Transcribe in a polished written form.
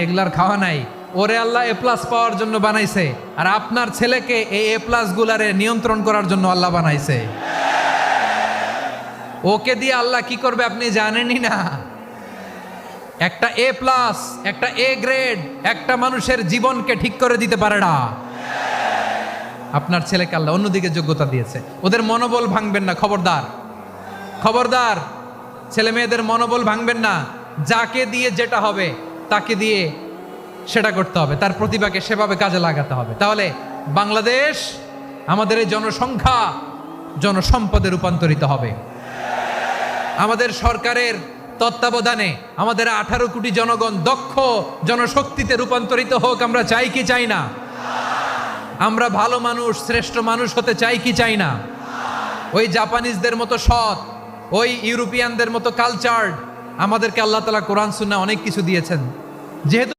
এগুলার খাওয়া নাই। ওরে আল্লাহ এ প্লাস পাওয়ার জন্য বানাইছে, আর আপনার ছেলেকে এই এ প্লাস গুলারে নিয়ন্ত্রণ করার জন্য আল্লাহ বানাইছে। ওকে দিয়ে আল্লাহ কি করবে আপনি জানেনই না। একটা এ প্লাস, একটা এ গ্রেড একটা মানুষের জীবনকে ঠিক করে দিতে পারে না। আপনার ছেলেকে আল্লাহ অন্যদিকে যোগ্যতা দিয়েছে। ওদের মনোবল ভাঙবেন না, খবরদার খবরদার। ছেলে মেয়েদের মনোবল ভাঙবেন না। যাকে দিয়ে যেটা হবে তাকে দিয়ে সেটা করতে হবে, তার প্রতিভাকে সেভাবে কাজে লাগাতে হবে। তাহলে বাংলাদেশ আমাদের এই জনসংখ্যা জনসম্পদে রূপান্তরিত হবে। আমাদের সরকারের তত্ত্বাবধানে আমাদের 18 কোটি জনগণ দক্ষ জনশক্তিতে রূপান্তরিত হোক। আমরা চাই কি চাই না? আমরা ভালো মানুষ, শ্রেষ্ঠ মানুষ হতে চাই কি চাই না? ওই জাপানিজদের মতো সৎ, ওই ইউরোপিয়ানদের মতো কালচার্ড। আমাদেরকে আল্লাহ তাআলা কোরআন সুন্নাহ অনেক কিছু দিয়েছেন। যেহেতু